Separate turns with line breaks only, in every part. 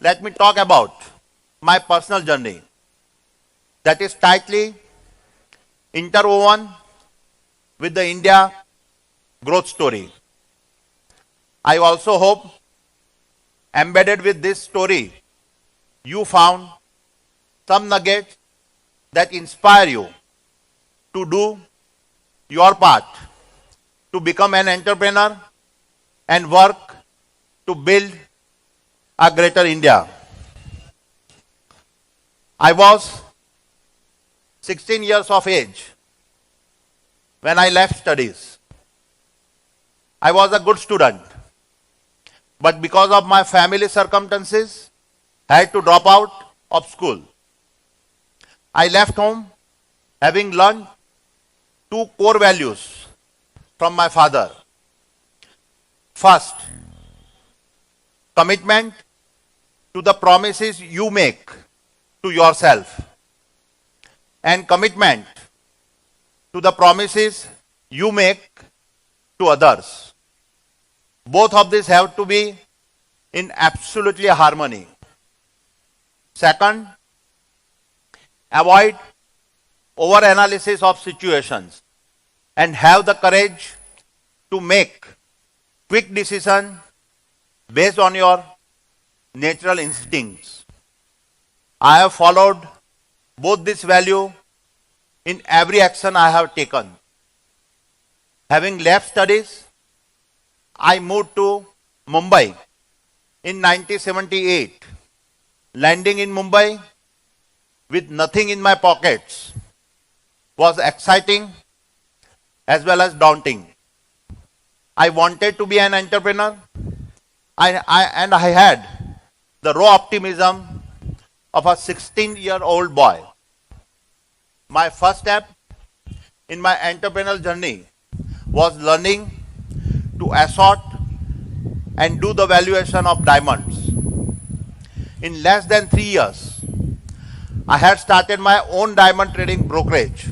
let me talk about my personal journey that is tightly interwoven with the India growth story. I also hope embedded with this story, you found some nuggets that inspire you to do your part to become an entrepreneur and work to build a greater India. I was 16 years of age when I left studies. I was a good student, but because of my family circumstances, I had to drop out of school. I left home having learned two core values from my father. First, commitment to the promises you make to yourself, and commitment to the promises you make to others. Both of these have to be in absolutely harmony. Second, avoid over-analysis of situations and have the courage to make quick decisions based on your natural instincts. I have followed both this value in every action I have taken. Having left studies, I moved to Mumbai in 1978. Landing in Mumbai with nothing in my pockets was exciting as well as daunting. I wanted to be an entrepreneur, and I had the raw optimism of a 16-year-old boy. My first step in my entrepreneurial journey was learning to assort and do the valuation of diamonds. In less than 3 years, I had started my own diamond trading brokerage.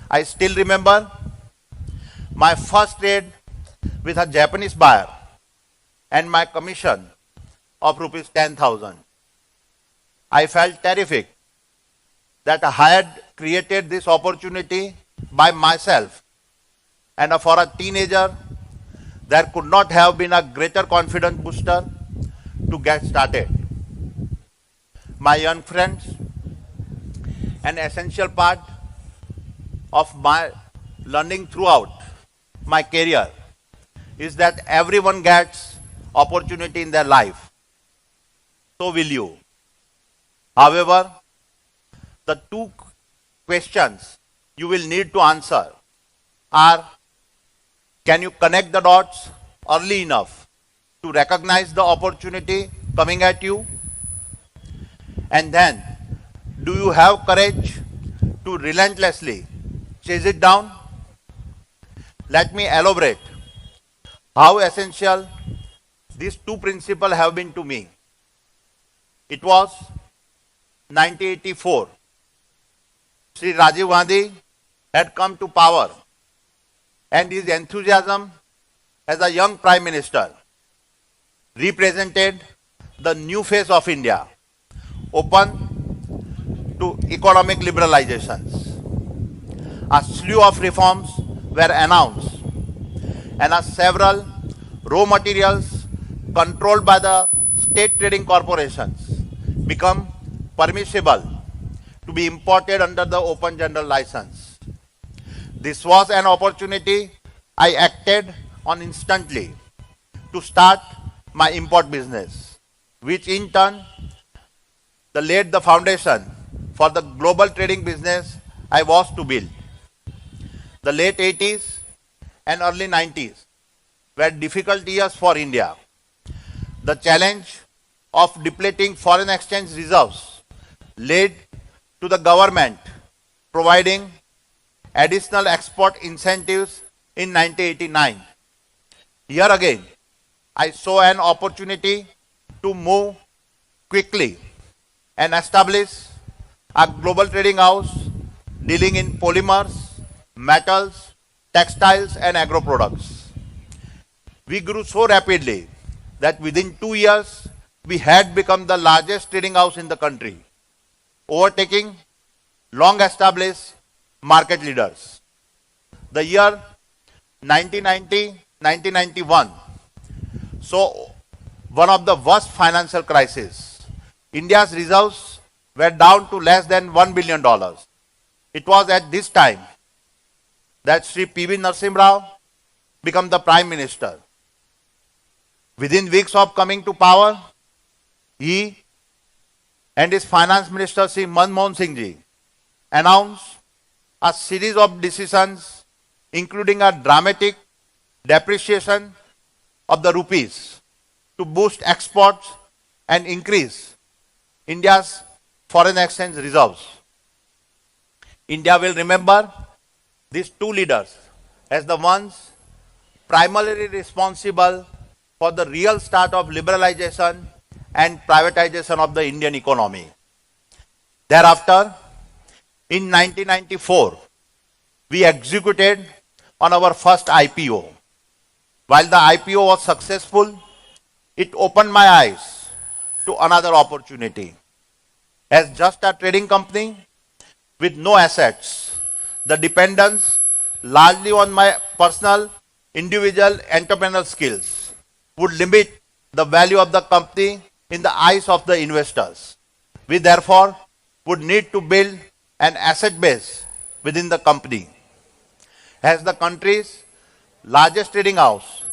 I still remember my first trade with a Japanese buyer and my commission of rupees 10,000. I felt terrific that I had created this opportunity by myself, and for a teenager, there could not have been a greater confidence booster to get started. My young friends, an essential part of my learning throughout my career is that everyone gets opportunity in their life. So will you. However, the two questions you will need to answer are: can you connect the dots early enough to recognize the opportunity coming at you? And then, do you have courage to relentlessly chase it down? Let me elaborate how essential these two principles have been to me. It was 1984. Sri Rajiv Gandhi had come to power, and his enthusiasm as a young Prime Minister represented the new face of India, open to economic liberalizations. A slew of reforms were announced, and several raw materials controlled by the state trading corporations become permissible to be imported under the open general license. This was an opportunity I acted on instantly to start my import business, which in turn laid the foundation for the global trading business I was to build. The late 80s and early 90s were difficult years for India. The challenge of depleting foreign exchange reserves led to the government providing additional export incentives in 1989. Here again, I saw an opportunity to move quickly and establish a global trading house dealing in polymers, metals, textiles, and agro products. We grew so rapidly that within 2 years, we had become the largest trading house in the country, overtaking long-established market leaders. The year 1990-1991 saw one of the worst financial crises. India's reserves were down to less than $1 billion. It was at this time that Sri P.V. Narasimha Rao became the Prime Minister. Within weeks of coming to power, he and his Finance Minister Sri Manmohan Singh Ji announced a series of decisions, including a dramatic depreciation of the rupees to boost exports and increase India's foreign exchange reserves. India will remember these two leaders as the ones primarily responsible for the real start of liberalization and privatization of the Indian economy. Thereafter, in 1994, we executed on our first IPO. While the IPO was successful, it opened my eyes to another opportunity. As just a trading company with no assets, the dependence largely on my personal, individual entrepreneurial skills would limit the value of the company in the eyes of the investors. We therefore would need to build an asset base within the company. As the country's largest trading house,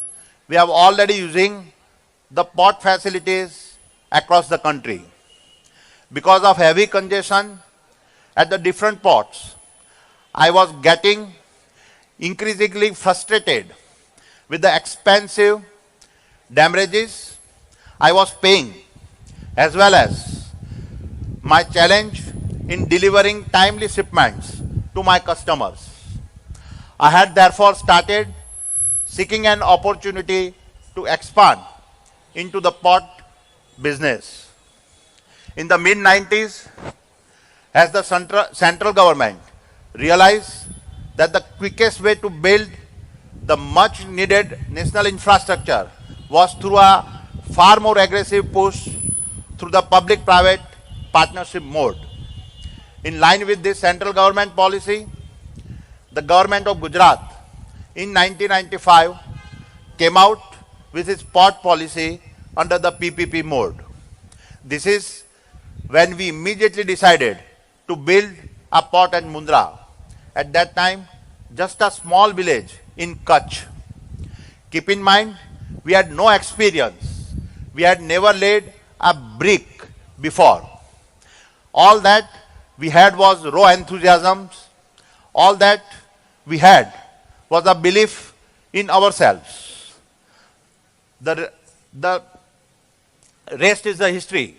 we are already using the port facilities across the country. Because of heavy congestion at the different ports, I was getting increasingly frustrated with the expensive damages I was paying, as well as my challenge in delivering timely shipments to my customers. I had therefore started seeking an opportunity to expand into the port business. In the mid-90s, as the central government realized that the quickest way to build the much needed national infrastructure was through a far more aggressive push through the public-private partnership mode. In line with this central government policy, the government of Gujarat in 1995 came out with its port policy under the PPP mode. This is when we immediately decided to build a port at Mundra. At that time, just a small village in Kutch. Keep in mind, we had no experience. We had never laid a brick before. All that we had was raw enthusiasm. All that we had was a belief in ourselves. The rest is the history.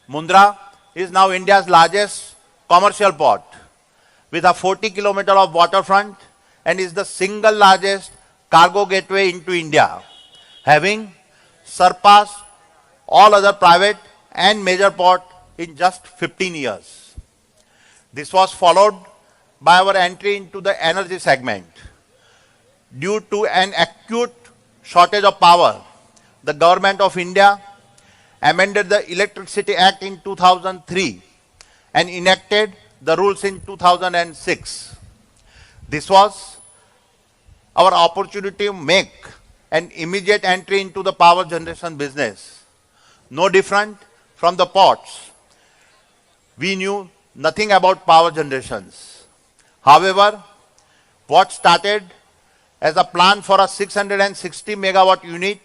Mundra is now India's largest commercial port with a 40 kilometer of waterfront and is the single largest cargo gateway into India, having surpassed all other private and major ports in just 15 years. This was followed by our entry into the energy segment. Due to an acute shortage of power, the Government of India amended the Electricity Act in 2003 and enacted the rules in 2006. This was our opportunity to make an immediate entry into the power generation business. No different from the ports, we knew nothing about power generations. However, what started as a plan for a 660 megawatt unit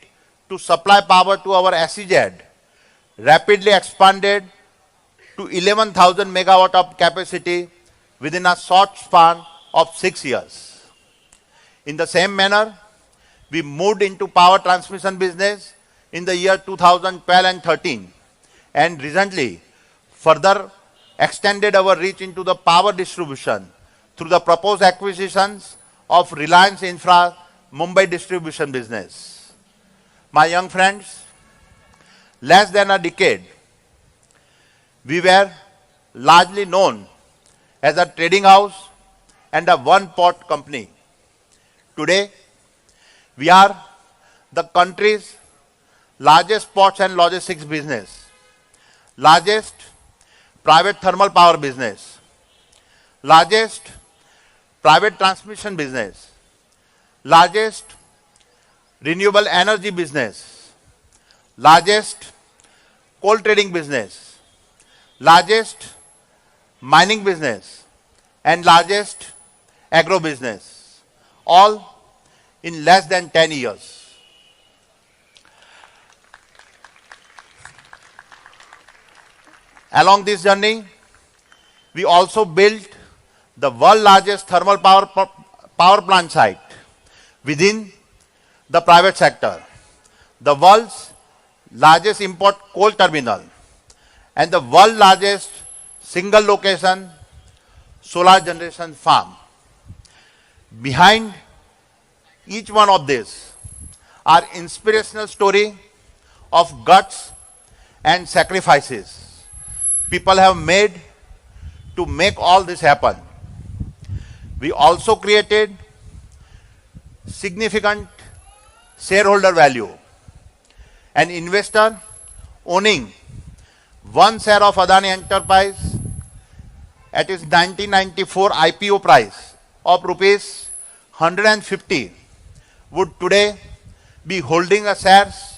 to supply power to our SEZ rapidly expanded to 11,000 megawatt of capacity within a short span of 6 years. In the same manner, we moved into power transmission business in the year 2012 and 13 and recently further extended our reach into the power distribution through the proposed acquisitions of Reliance Infra Mumbai distribution business. My young friends, less than a decade, we were largely known as a trading house and a one-port company. Today, we are the country's largest ports and logistics business, largest private thermal power business, largest private transmission business, largest renewable energy business, largest coal trading business, largest mining business, and largest agro business, all in less than 10 years. Along this journey, we also built the world's largest thermal power plant site within the private sector, the world's largest import coal terminal, and the world's largest single location solar generation farm. Behind each one of these are inspirational story of guts and sacrifices people have made to make all this happen. We also created significant shareholder value. An investor owning one share of Adani Enterprise at its 1994 IPO price of rupees 150 would today be holding a shares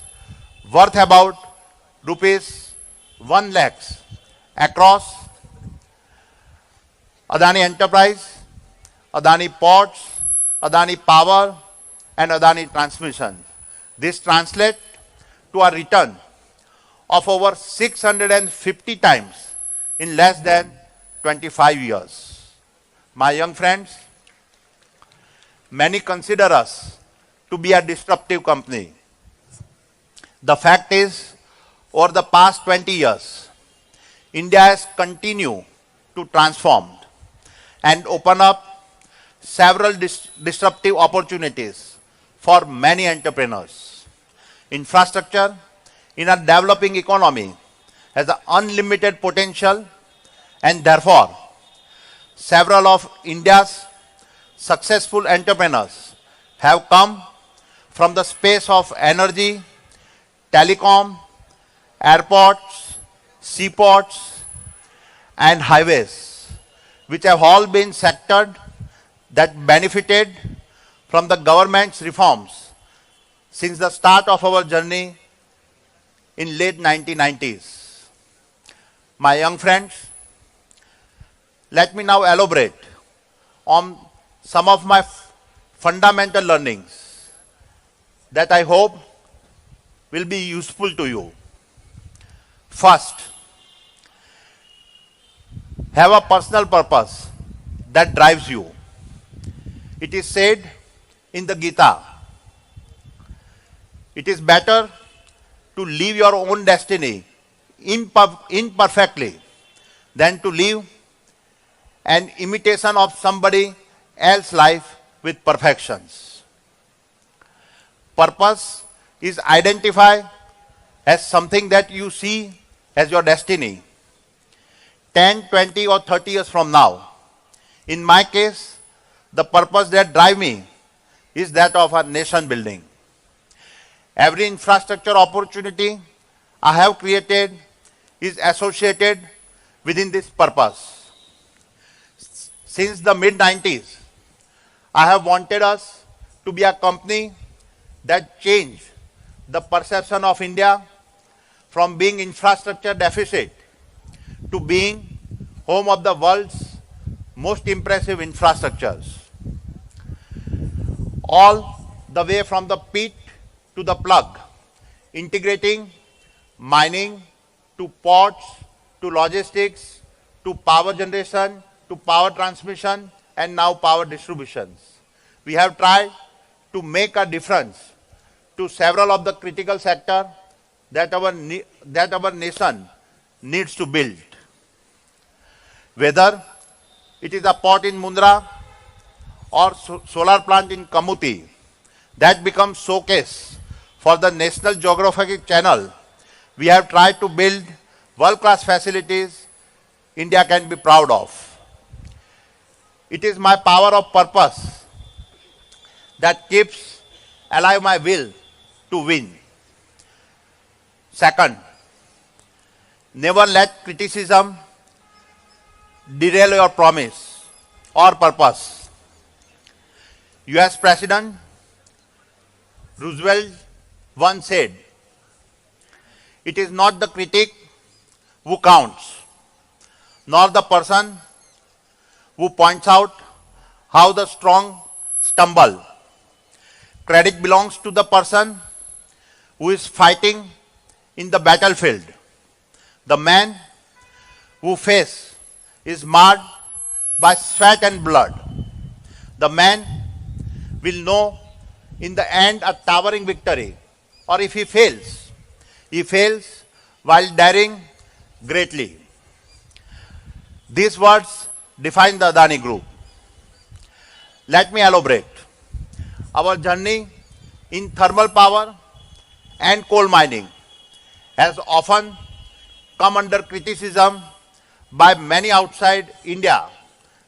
worth about rupees 1 lakhs across Adani Enterprise, Adani Ports, Adani Power, and Adani Transmission. This translates to a return of over 650 times in less than 25 years. My young friends, many consider us to be a disruptive company. The fact is, over the past 20 years, India has continued to transform and open up several disruptive opportunities for many entrepreneurs. Infrastructure in a developing economy has an unlimited potential, and therefore, several of India's successful entrepreneurs have come from the space of energy, telecom, airports, seaports, and highways, which have all been sectors that benefited from the government's reforms since the start of our journey in late 1990s. My young friends, let me now elaborate on some of my fundamental learnings that I hope will be useful to you. First, have a personal purpose that drives you. It is said in the Gita, it is better to live your own destiny imperfectly than to live an imitation of somebody else's life with perfections. Purpose is identified as something that you see as your destiny 10, 20 or 30 years from now. In my case, the purpose that drives me is that of our nation building. Every infrastructure opportunity I have created is associated within this purpose. Since the mid-90s, I have wanted us to be a company that changed the perception of India from being infrastructure deficit to being home of the world's most impressive infrastructures. All the way from the pit to the plug, integrating mining to ports to logistics to power generation to power transmission and now power distributions. We have tried to make a difference to several of the critical sectors that our nation needs to build. Whether it is a port in Mundra or solar plant in Kamuti that becomes showcase for the National Geographic Channel, we have tried to build world-class facilities India can be proud of. It is my power of purpose that keeps alive my will to win. Second, never let criticism derail your promise or purpose. US President Roosevelt once said, "It is not the critic who counts, nor the person who points out how the strong stumble. Credit belongs to the person who is fighting in the battlefield. The man whose face is marred by sweat and blood. The man will know in the end a towering victory, or if he fails while daring greatly." These words define the Adani Group. Let me elaborate. Our journey in thermal power and coal mining has often come under criticism by many outside India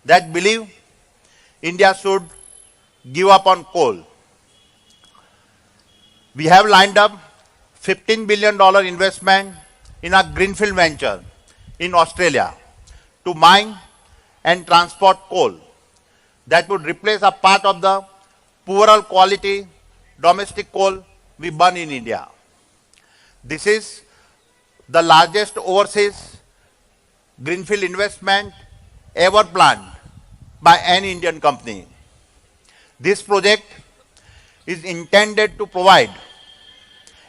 that believe India should give up on coal. We have lined up $15 billion investment in a greenfield venture in Australia to mine and transport coal that would replace a part of the poorer quality domestic coal we burn in India. This is the largest overseas greenfield investment ever planned by any Indian company. This project is intended to provide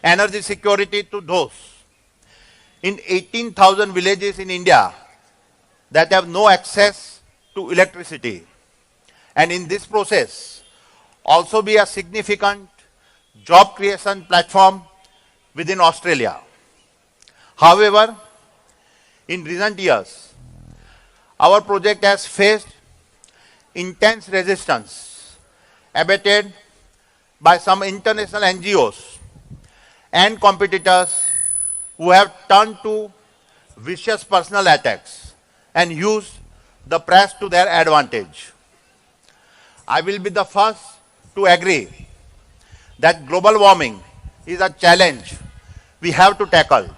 energy security to those in 18,000 villages in India that have no access to electricity, and in this process also be a significant job creation platform within Australia. However, in recent years, our project has faced intense resistance, abated by some international NGOs and competitors who have turned to vicious personal attacks and used the press to their advantage. I will be the first to agree that global warming is a challenge we have to tackle,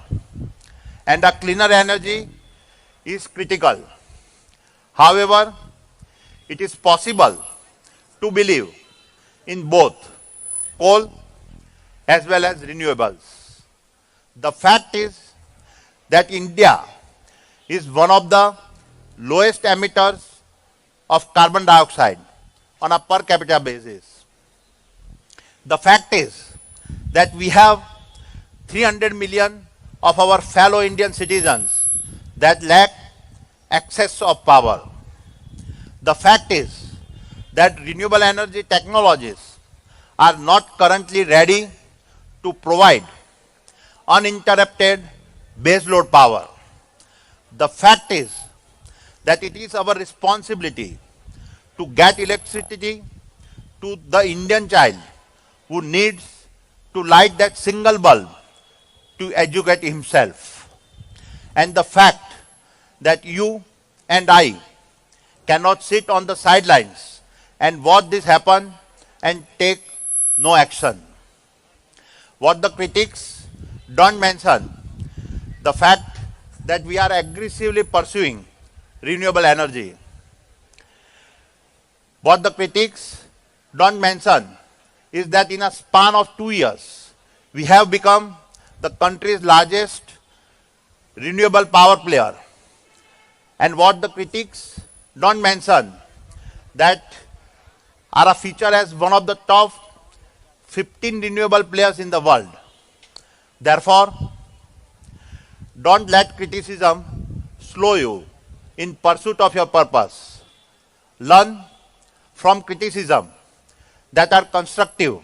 and a cleaner energy is critical. However, it is possible to believe in both coal as well as renewables. The fact is that India is one of the lowest emitters of carbon dioxide on a per capita basis. The fact is that we have 300 million of our fellow Indian citizens that lack access of power. The fact is that renewable energy technologies are not currently ready to provide uninterrupted baseload power. The fact is that it is our responsibility to get electricity to the Indian child who needs to light that single bulb to educate himself. And the fact that you and I cannot sit on the sidelines and watch this happen and take no action. What the critics don't mention, the fact that we are aggressively pursuing renewable energy. What the critics don't mention is that in a span of 2 years, we have become the country's largest renewable power player. And what the critics don't mention, that are a feature as one of the top 15 renewable players in the world. Therefore, don't let criticism slow you in pursuit of your purpose. Learn from criticism that are constructive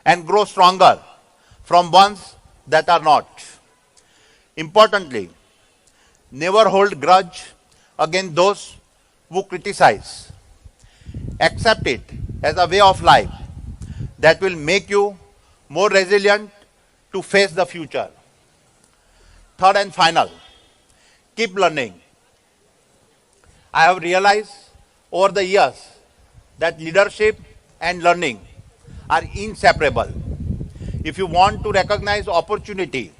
and grow stronger from ones that are not. Importantly, never hold grudge against those who criticize. Accept it as a way of life that will make you more resilient to face the future. Third and final, keep learning. I have realized over the years that leadership and learning are inseparable. If you want to recognize opportunity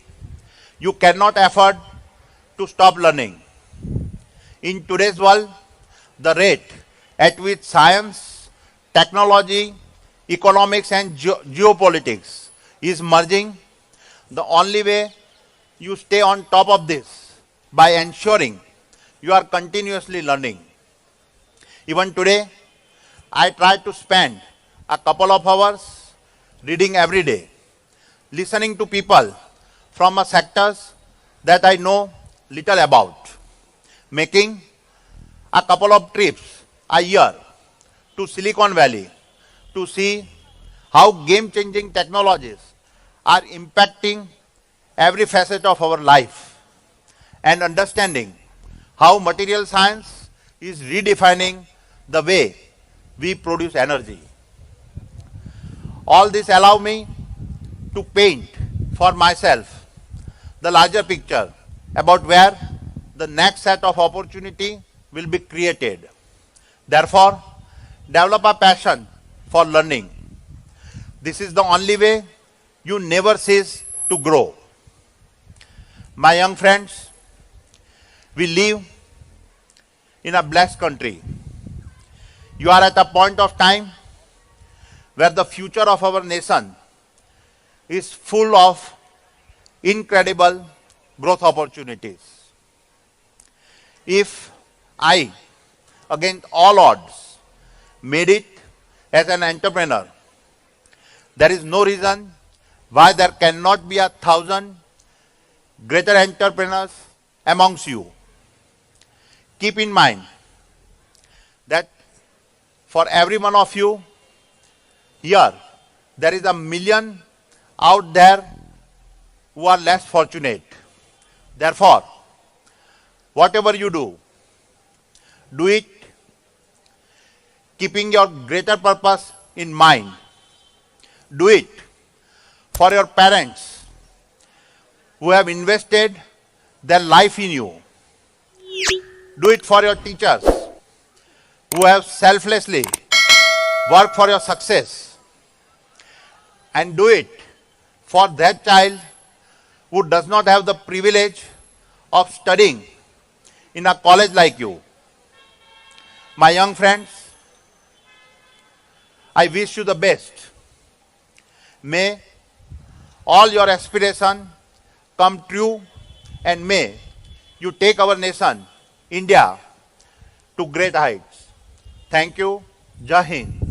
You cannot afford to stop learning. In today's world, the rate at which science, technology, economics and geopolitics is merging, the only way you stay on top of this by ensuring you are continuously learning. Even today, I try to spend a couple of hours reading every day, listening to people from sectors that I know little about, making a couple of trips a year to Silicon Valley to see how game-changing technologies are impacting every facet of our life, and understanding how material science is redefining the way we produce energy. All this allows me to paint for myself the larger picture about where the next set of opportunity will be created. Therefore, develop a passion for learning. This is the only way you never cease to grow. My young friends, we live in a blessed country. You are at a point of time where the future of our nation is full of incredible growth opportunities. If I, against all odds, made it as an entrepreneur, there is no reason why there cannot be 1,000 greater entrepreneurs amongst you. Keep in mind that for every one of you here, there is 1,000,000 out there who are less fortunate. Therefore, whatever you do it keeping your greater purpose in mind. Do it for your parents who have invested their life in you. Do it for your teachers who have selflessly worked for your success. And do it for that child who does not have the privilege of studying in a college like you. My young friends, I wish you the best. May all your aspirations come true, and may you take our nation, India, to great heights. Thank you. Jai Hind.